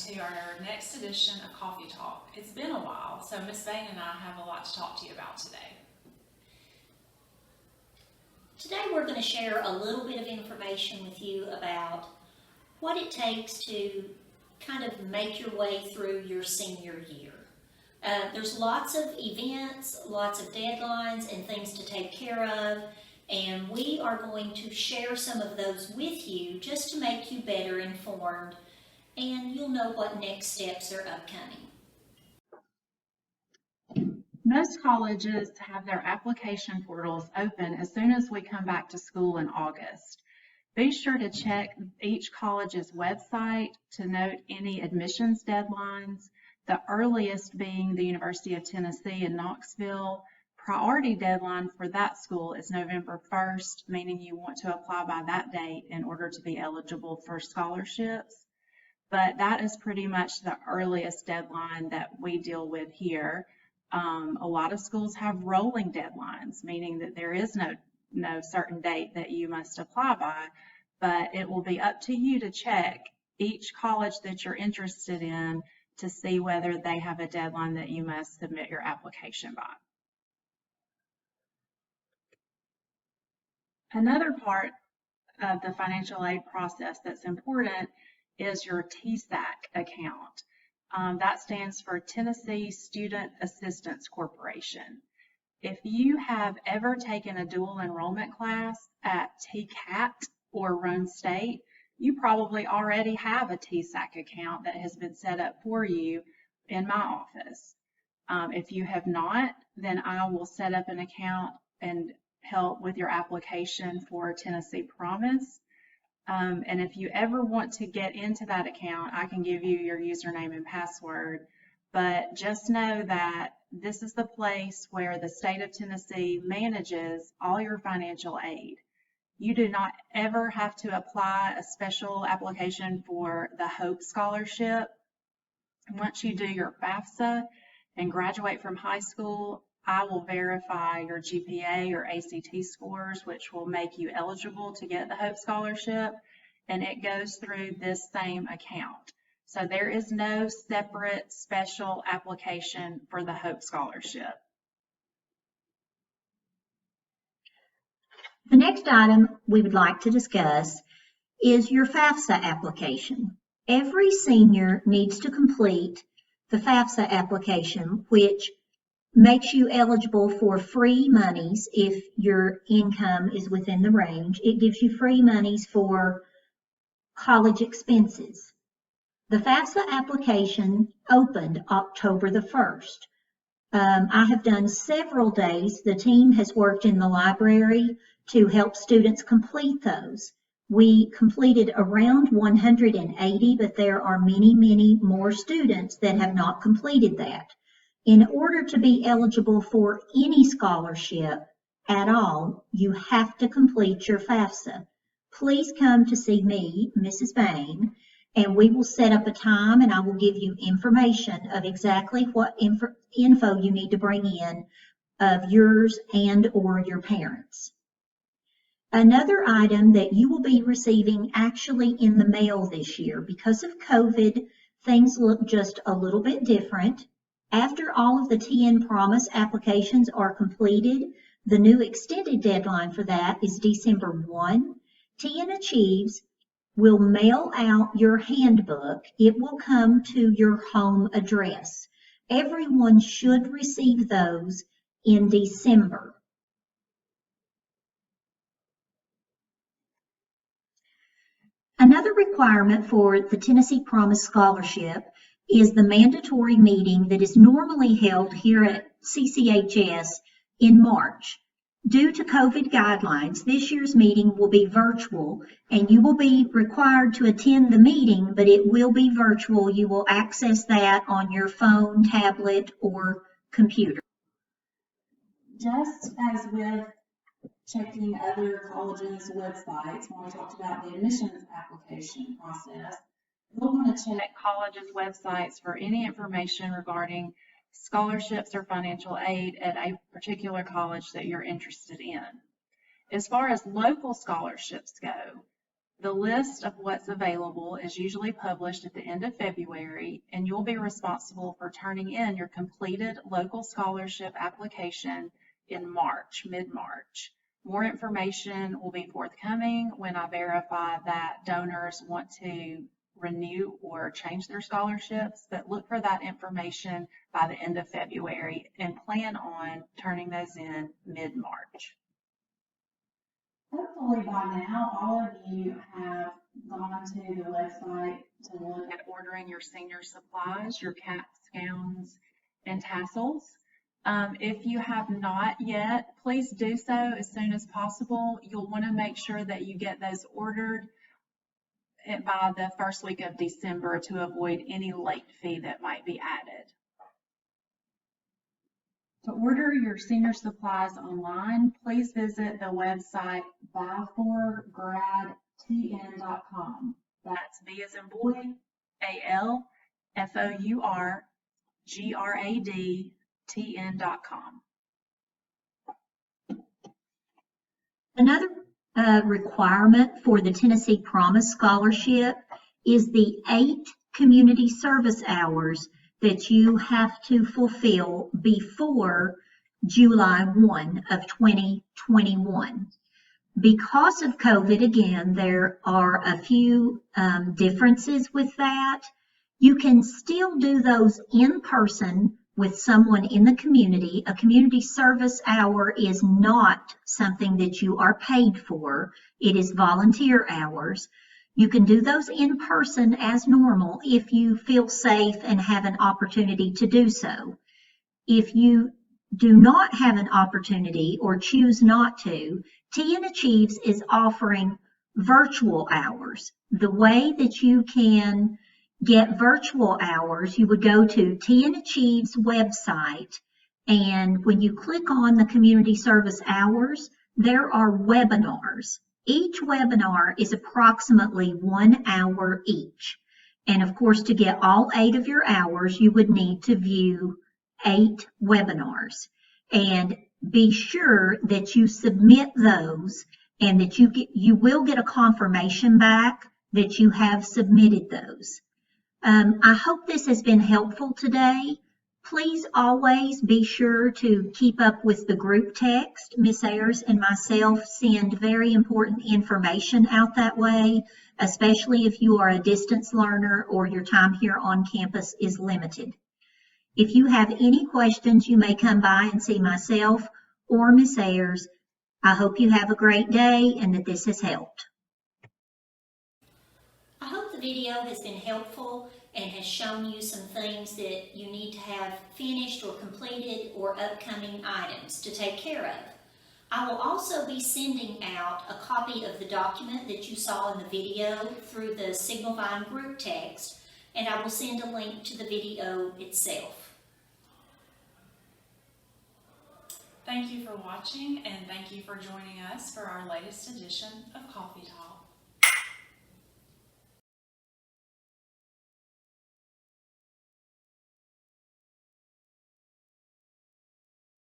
to our next edition of Coffee Talk. It's been a while, so Miss Bain and I have a lot to talk to you about today. Today we're going to share a little bit of information with you about what it takes to kind of make your way through your senior year. There's lots of events, lots of deadlines and things to take care of, and we are going to share some of those with you just to make you better informed, and you'll know what next steps are upcoming. Most colleges have their application portals open as soon as we come back to school in August. Be sure to check each college's website to note any admissions deadlines, the earliest being the University of Tennessee in Knoxville. Priority deadline for that school is November 1st, meaning you want to apply by that date in order to be eligible for scholarships. But that is pretty much the earliest deadline that we deal with here. A lot of schools have rolling deadlines, meaning that there is no certain date that you must apply by, but it will be up to you to check each college that you're interested in to see whether they have a deadline that you must submit your application by. Another part of the financial aid process that's important is your TSAC account. That stands for Tennessee Student Assistance Corporation. If you have ever taken a dual enrollment class at TCAT or Roan State, you probably already have a TSAC account that has been set up for you in my office. If you have not, then I will set up an account and help with your application for Tennessee Promise. And if you ever want to get into that account, I can give you your username and password. But just know that this is the place where the state of Tennessee manages all your financial aid. You do not ever have to apply a special application for the Hope Scholarship. Once you do your FAFSA and graduate from high school, I will verify your GPA or ACT scores, which will make you eligible to get the Hope Scholarship, and it goes through this same account. So there is no separate special application for the Hope Scholarship. The next item we would like to discuss is your FAFSA application. Every senior needs to complete the FAFSA application, which makes you eligible for free monies if your income is within the range. It gives you free monies for college expenses. The FAFSA application opened October the 1st. I have done several days. The team has worked in the library to help students complete those. We completed around 180, but there are many, many more students that have not completed that. In order to be eligible for any scholarship at all, you have to complete your FAFSA. Please come to see me, Mrs. Bain, and we will set up a time and I will give you information of exactly what info you need to bring in of yours and or your parents. Another item that you will be receiving actually in the mail this year, because of COVID, things look just a little bit different. After all of the TN Promise applications are completed, the new extended deadline for that is December 1. TN Achieves will mail out your handbook. It will come to your home address. Everyone should receive those in December. Another requirement for the Tennessee Promise Scholarship is the mandatory meeting that is normally held here at CCHS in March. Due to COVID guidelines, this year's meeting will be virtual, and you will be required to attend the meeting, but it will be virtual. You will access that on your phone, tablet, or computer. Just as with checking other colleges' websites when we talked about the admissions application process, you'll want to check colleges' websites for any information regarding scholarships or financial aid at a particular college that you're interested in. As far as local scholarships go, The list of what's available is usually published at the end of February, and you'll be responsible for turning in your completed local scholarship application in March, mid-March. More information will be forthcoming when I verify that donors want to renew or change their scholarships, but look for that information by the end of February and plan on turning those in mid-March. Hopefully by now, all of you have gone to the website to look at ordering your senior supplies, your caps, gowns, and tassels. If you have not yet, please do so as soon as possible. You'll want to make sure that you get those ordered by the first week of December to avoid any late fee that might be added. To order your senior supplies online, please visit the website balfourgradtn.com. That's B as in boy, ALFOURGRADTN.com. Another requirement for the Tennessee Promise Scholarship is the 8 community service hours that you have to fulfill before July 1 of 2021. Because of COVID, again, there are a few differences with that. You can still do those in person with someone in the community. A community service hour is not something that you are paid for. It is volunteer hours. You can do those in person as normal if you feel safe and have an opportunity to do so. If you do not have an opportunity or choose not to, TN Achieves is offering virtual hours. The way that you can get virtual hours, you would go to TN Achieves website, and when you click on the community service hours, there are webinars. Each webinar is approximately 1 hour each. And of course, to get all 8 of your hours, you would need to view 8 webinars. And be sure that you submit those and that you will get a confirmation back that you have submitted those. I hope this has been helpful today. Please always be sure to keep up with the group text. Ms. Ayers and myself send very important information out that way, especially if you are a distance learner or your time here on campus is limited. If you have any questions, you may come by and see myself or Ms. Ayers. I hope you have a great day and that this has helped. I hope the video has been helpful and has shown you some things that you need to have finished or completed or upcoming items to take care of. I will also be sending out a copy of the document that you saw in the video through the Signalvine group text, and I will send a link to the video itself. Thank you for watching, and thank you for joining us for our latest edition of Coffee Talk.